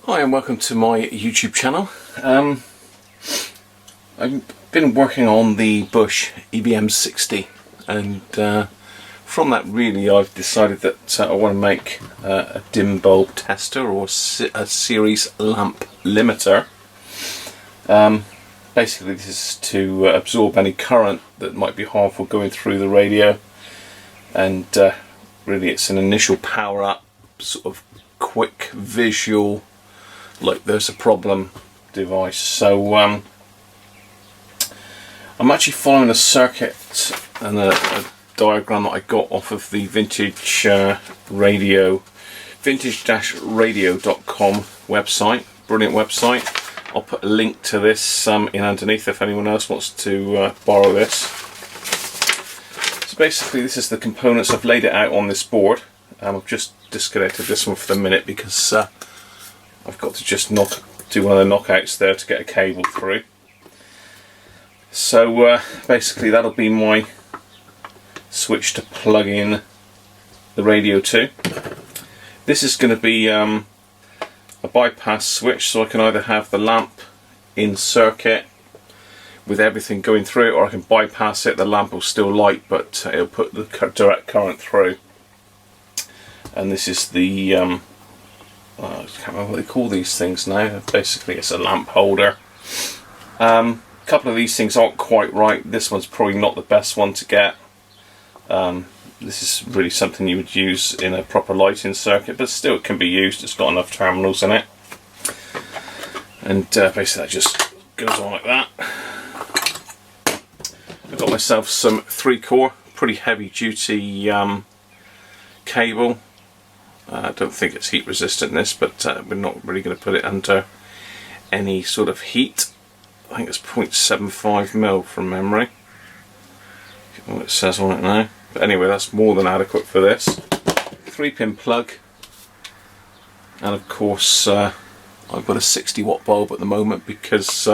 Hi and welcome to my YouTube channel. I've been working on the Bosch EBM60 and from that really I've decided that I want to make a dim bulb tester or a series lamp limiter. Basically this is to absorb any current that might be harmful going through the radio, and really it's an initial power up, sort of quick visual like there's a problem device. So I'm actually following a circuit and a diagram that I got off of the vintage radio, vintage-radio.com website. Brilliant website. I'll put a link to this in underneath if anyone else wants to borrow this. So basically this is the components. I've laid it out on this board. I've just disconnected this one for the minute because I've got to just do one of the knockouts there to get a cable through. So basically that'll be my switch to plug in the radio to. This is going to be a bypass switch, so I can either have the lamp in circuit with everything going through it, or I can bypass it, the lamp will still light but it'll put the direct current through. And this is the I can't remember what they call these things now. Basically it's a lamp holder. A couple of these things aren't quite right. This one's probably not the best one to get. This is really something you would use in a proper lighting circuit, but still it can be used. It's got enough terminals in it. And basically that just goes on like that. I've got myself some 3-core, pretty heavy duty cable. I don't think it's heat resistant this, but we're not really going to put it under any sort of heat. I think it's 0.75mm from memory. What it says on it now. But anyway, that's more than adequate for this. 3-pin plug, and of course I've got a 60-watt bulb at the moment because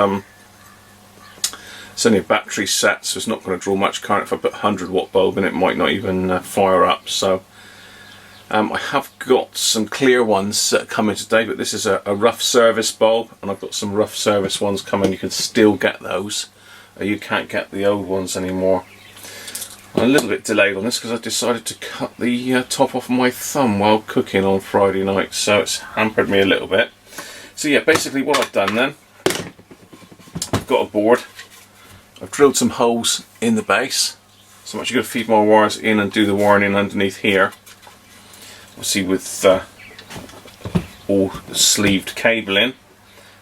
it's only a battery set, so it's not going to draw much current. If I put a 100-watt bulb in, it might not even fire up. So I have got some clear ones coming today, but this is a rough service bulb, and I've got some rough service ones coming. You can still get those. You can't get the old ones anymore. I'm a little bit delayed on this because I decided to cut the top off my thumb while cooking on Friday night, so it's hampered me a little bit. So yeah, basically what I've done then, I've got a board. I've drilled some holes in the base, so I'm actually going to feed my wires in and do the wiring in underneath here. Obviously with all the sleeved cable in,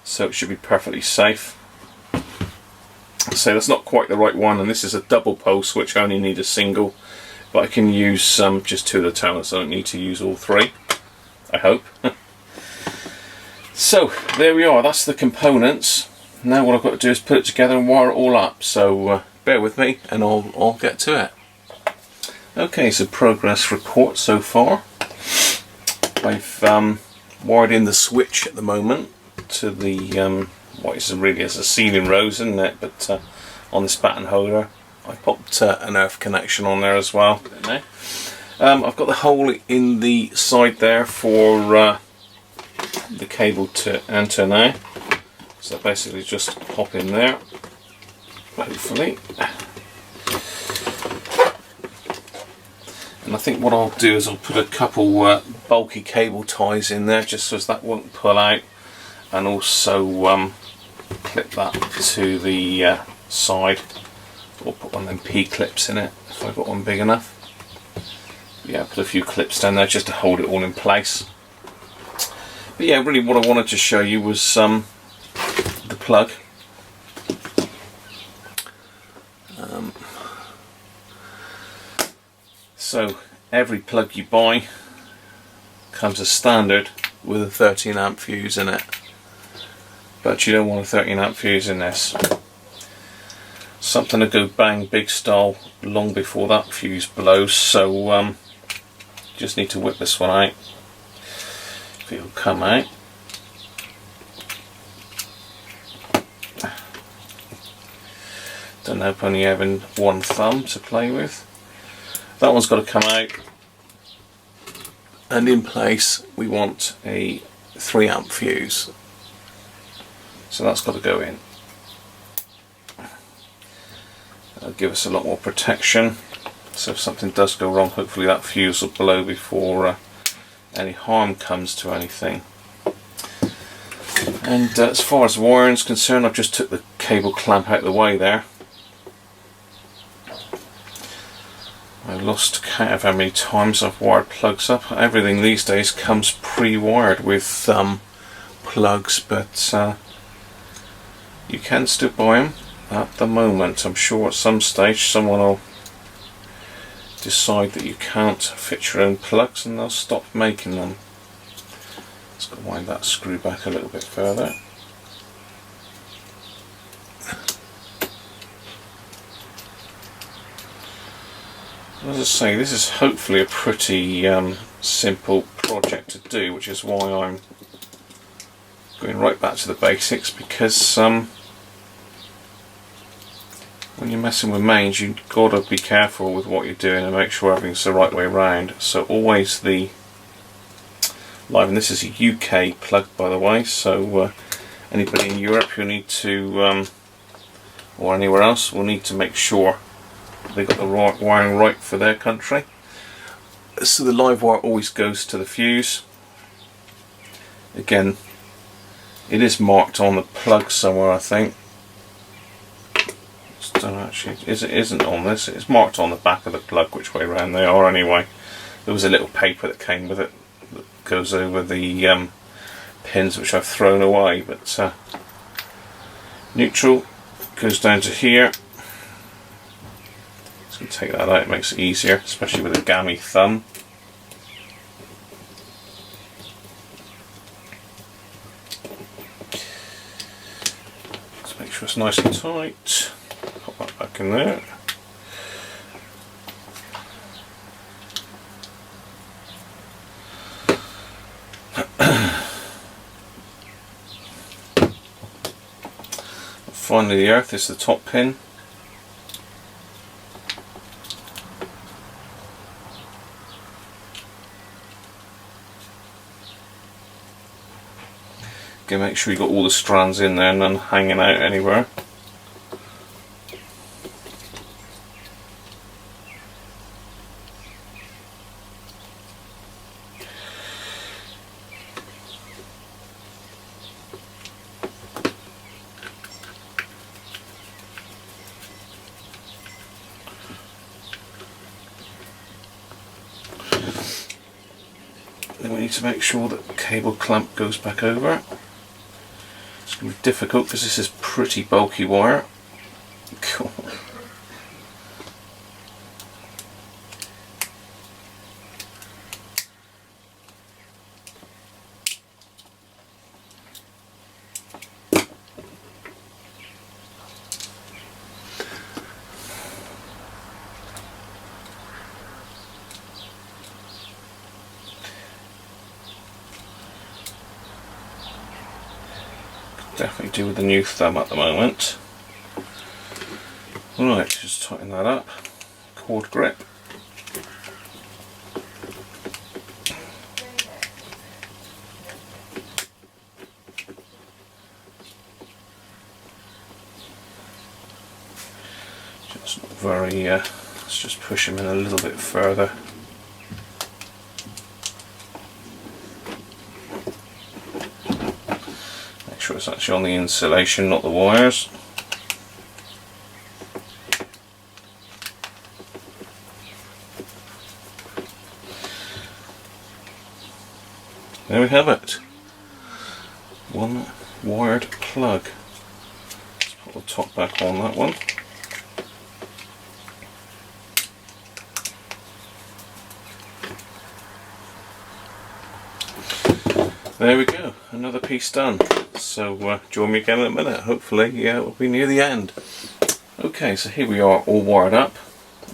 so it should be perfectly safe. So that's not quite the right one, and this is a double pole switch. I only need a single, but I can use just 2 of the terminals. I don't need to use all 3, I hope. So there we are, that's the components. Now what I've got to do is put it together and wire it all up, so bear with me and I'll get to it. Okay, so progress report so far. I've wired in the switch at the moment to the what is really as a ceiling rose, isn't it? But on this baton holder, I popped an earth connection on there as well. I've got the hole in the side there for the cable to enter now. So basically just pop in there, hopefully. And I think what I'll do is I'll put a couple bulky cable ties in there just so as that won't pull out, and also clip that to the side, or put one of them P-clips in it if I've got one big enough. Yeah, put a few clips down there just to hold it all in place. But yeah, really what I wanted to show you was the plug. So every plug you buy comes as standard with a 13 amp fuse in it, but you don't want a 13 amp fuse in this. Something to go bang big style long before that fuse blows, so just need to whip this one out. If it'll come out. Don't hope only having one thumb to play with. That one's got to come out, and in place we want a 3 amp fuse. So that's got to go in. That'll give us a lot more protection. So if something does go wrong, hopefully that fuse will blow before any harm comes to anything. And as far as wiring is concerned, I've just took the cable clamp out of the way there. I lost count of how many times I've wired plugs up. Everything these days comes pre-wired with plugs, but you can still buy them at the moment. I'm sure at some stage someone will decide that you can't fit your own plugs and they'll stop making them. Let's go wind that screw back a little bit further. As I say, this is hopefully a pretty simple project to do, which is why I'm going right back to the basics, because when you're messing with mains, you've got to be careful with what you're doing and make sure everything's the right way around. So always the live, and this is a UK plug by the way, so anybody in Europe who need to, or anywhere else, will need to make sure they got the right wiring right for their country. So the live wire always goes to the fuse. Again, it is marked on the plug somewhere, I think. Actually, it isn't on this. It's marked on the back of the plug which way around they are anyway. There was a little paper that came with it that goes over the pins, which I've thrown away, but neutral goes down to here. Just going to take that out, it makes it easier, especially with a gammy thumb. Let's make sure it's nice and tight. Pop that back in there. Finally, the earth is the top pin. Again, make sure you've got all the strands in there and none hanging out anywhere. Then we need to make sure that the cable clamp goes back over. It's going to be difficult because this is pretty bulky wire. Cool. Definitely do with the new thumb at the moment. Right, just tighten that up. Cord grip. Just not very, let's just push them in a little bit further. Sure it's actually on the insulation, not the wires. There we have it. One wired plug. Let's put the top back on that one. There we go, another piece done. So join me again in a minute. Hopefully we'll be near the end. Okay, so here we are, all wired up.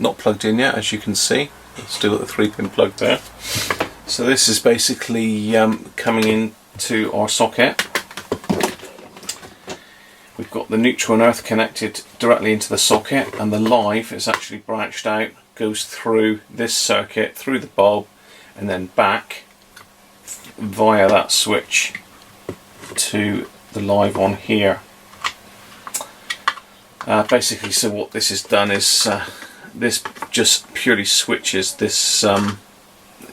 Not plugged in yet, as you can see. Still at the 3-pin plug there. So this is basically coming into our socket. We've got the neutral and earth connected directly into the socket, and the live is actually branched out, goes through this circuit, through the bulb, and then back via that switch to the live on here. Basically, so what this has done is this just purely switches this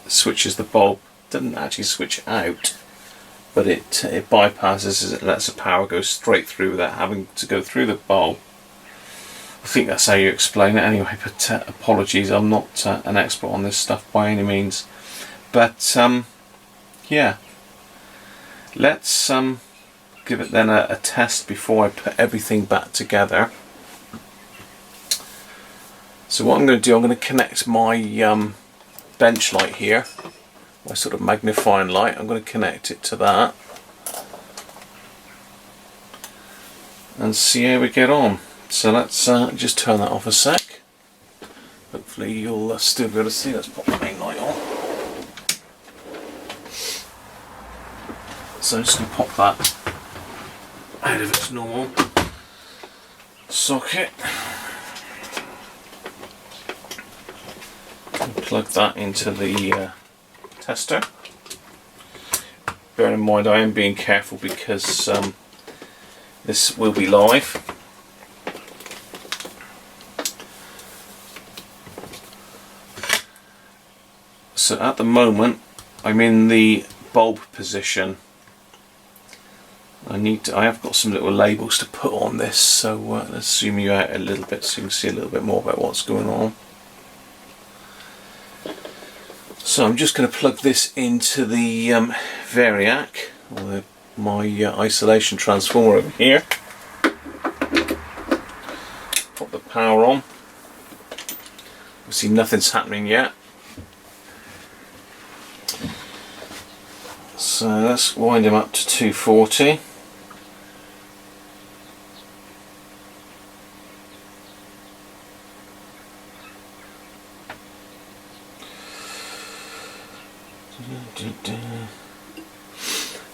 switches the bulb. Doesn't actually switch out, but it bypasses it, lets the power go straight through without having to go through the bulb. I think that's how you explain it anyway, but apologies, I'm not an expert on this stuff by any means. But yeah, let's give it then a test before I put everything back together. So what I'm going to do, I'm going to connect my bench light here, my sort of magnifying light. I'm going to connect it to that and see how we get on. So let's just turn that off a sec. Hopefully you'll still be able to see. Let's pop the main light on. So I'm just going to pop that out of its normal socket and plug that into the tester. Bear in mind I am being careful because this will be live. So at the moment I'm in the bulb position. I have got some little labels to put on this, so let's zoom you out a little bit so you can see a little bit more about what's going on. So I'm just going to plug this into the variac, or my isolation transformer over here. Put the power on. Obviously nothing's happening yet. So let's wind him up to 240.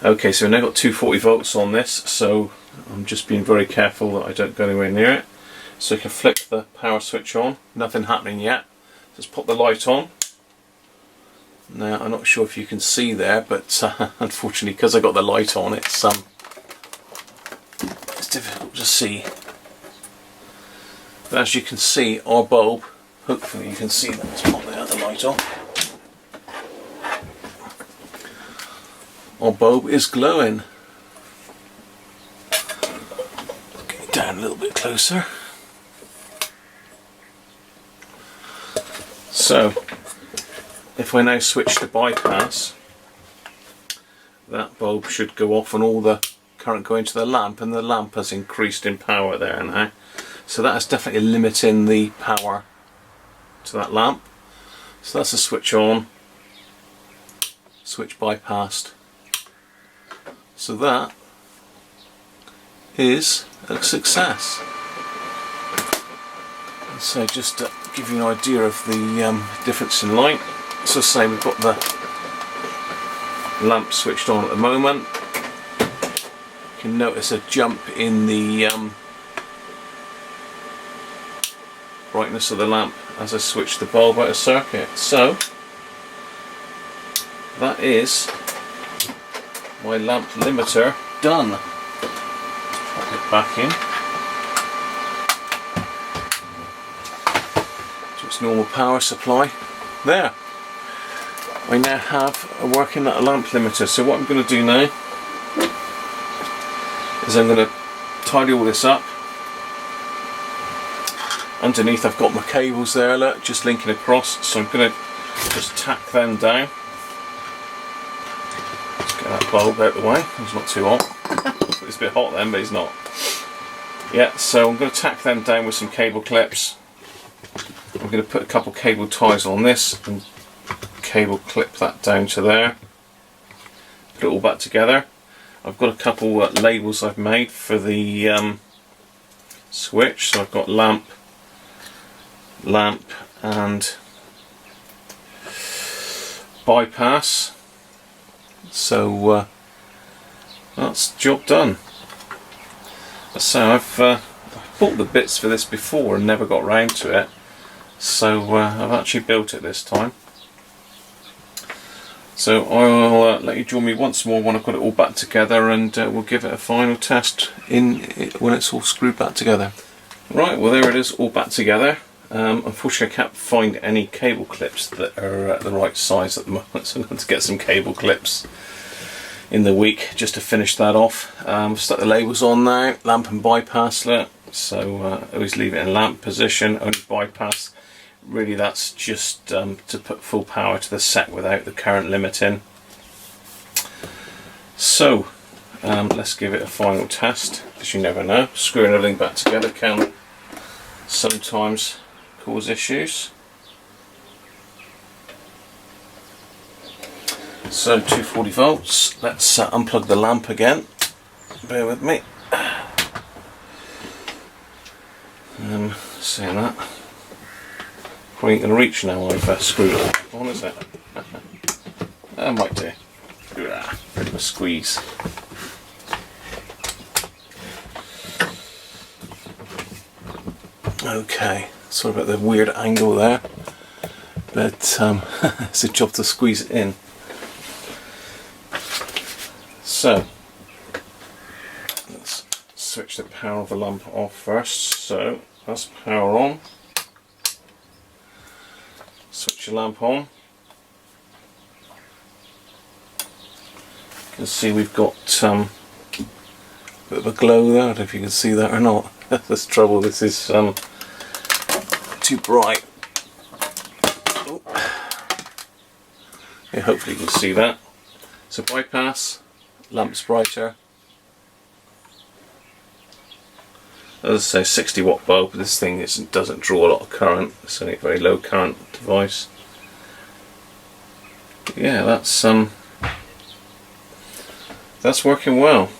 Okay, so we've now got 240 volts on this, so I'm just being very careful that I don't go anywhere near it. So I can flick the power switch on, nothing happening yet. Just pop the light on. Now I'm not sure if you can see there, but unfortunately because I got the light on, it's difficult to see. But as you can see, our bulb, hopefully you can see that. Let's pop the other light on. Our bulb is glowing. Get it down a little bit closer. So if I now switch to bypass, that bulb should go off and all the current going to the lamp, and the lamp has increased in power there now. So that is definitely limiting the power to that lamp. So that's a switch on, switch bypassed. So that is a success. And so just to give you an idea of the difference in light, so say we've got the lamp switched on at the moment. You can notice a jump in the brightness of the lamp as I switch the bulb out of circuit. So that is my lamp limiter done. Pop it back in to its normal power supply. There, I now have a working lamp limiter. So what I'm going to do now is I'm going to tidy all this up. Underneath I've got my cables there, look, just linking across, so I'm going to just tack them down. Get that bulb out of the way. It's not too hot. It's a bit hot then, but it's not. Yeah, so I'm going to tack them down with some cable clips. I'm going to put a couple cable ties on this and cable clip that down to there. Put it all back together. I've got a couple labels I've made for the switch. So I've got lamp, and bypass. So that's the job done. So I've bought the bits for this before and never got round to it, so I've actually built it this time. So I'll let you join me once more when I've got it all back together, and we'll give it a final test when it's all screwed back together. Right, well there it is, all back together. Unfortunately I can't find any cable clips that are the right size at the moment, so I'm going to get some cable clips in the week just to finish that off. Stuck the labels on now, lamp and bypass lit, so always leave it in lamp position, only bypass. Really that's just to put full power to the set without the current limiting. So let's give it a final test, because you never know, screwing everything back together can sometimes cause issues. So 240 volts, let's unplug the lamp again, bear with me. Saying that, probably ain't going to reach now I've screwed it on, is it? I might do. Bit of a squeeze. Okay, sorry about the weird angle there, but it's a job to squeeze it in. So let's switch the power of the lamp off first. So that's power on. Switch your lamp on. You can see we've got a bit of a glow there. I don't know if you can see that or not. That's the trouble, this is too bright. Oh. Yeah, hopefully you can see that. So bypass, lamp's brighter. As I say, 60 watt bulb. This thing doesn't draw a lot of current. It's only a very low current device. Yeah, that's working well.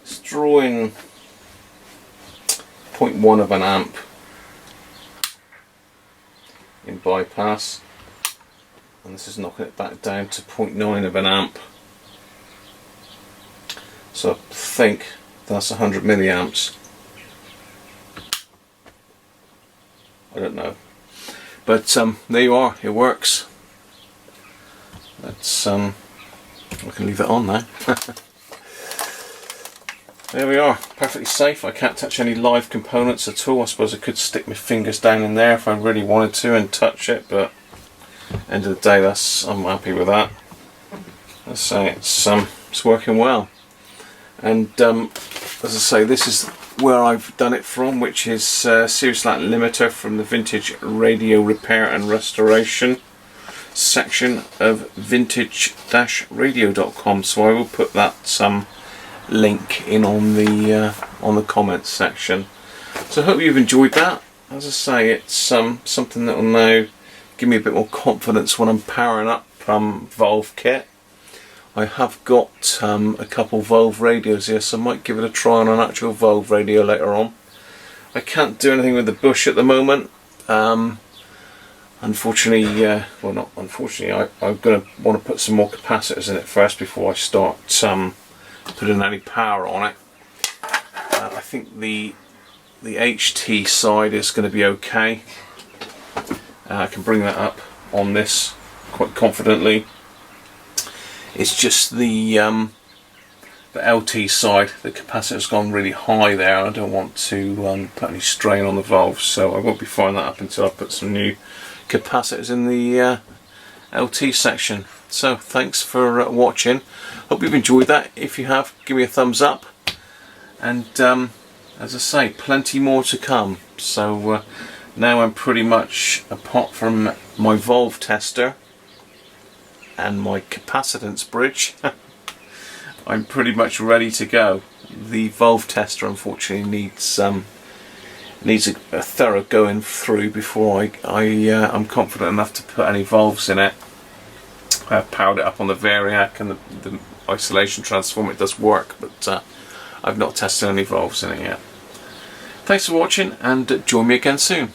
It's drawing 0.1 of an amp in bypass, and this is knocking it back down to 0.9 of an amp. So I think that's 100 milliamps. I don't know, but there you are. It works. Let's I can leave it on now. There we are, perfectly safe. I can't touch any live components at all. I suppose I could stick my fingers down in there if I really wanted to and touch it, but end of the day, I'm happy with that. Let's say it's working well. And as I say, this is where I've done it from, which is Series Lamp Limiter from the Vintage Radio Repair and Restoration section of vintage-radio.com. So I will put that link in on the comments section. So I hope you've enjoyed that. As I say, it's something that will now give me a bit more confidence when I'm powering up valve kit. I have got a couple Valve radios here, so I might give it a try on an actual Valve radio later on. I can't do anything with the bush at the moment. Unfortunately, well not unfortunately, I'm going to want to put some more capacitors in it first before I start putting any power on it. I think the HT side is going to be okay. I can bring that up on this quite confidently. It's just the LT side, the capacitor's gone really high there. I don't want to put any strain on the valves, so I won't be firing that up until I put some new capacitors in the LT section. So thanks for watching. Hope you've enjoyed that. If you have, give me a thumbs up. And as I say, plenty more to come. So now I'm pretty much, apart from my valve tester and my capacitance bridge, I'm pretty much ready to go. The valve tester unfortunately needs a thorough going through before I'm confident enough to put any valves in it. I've powered it up on the Variac and the isolation transformer. It does work, but I've not tested any valves in it yet. Thanks for watching, and join me again soon.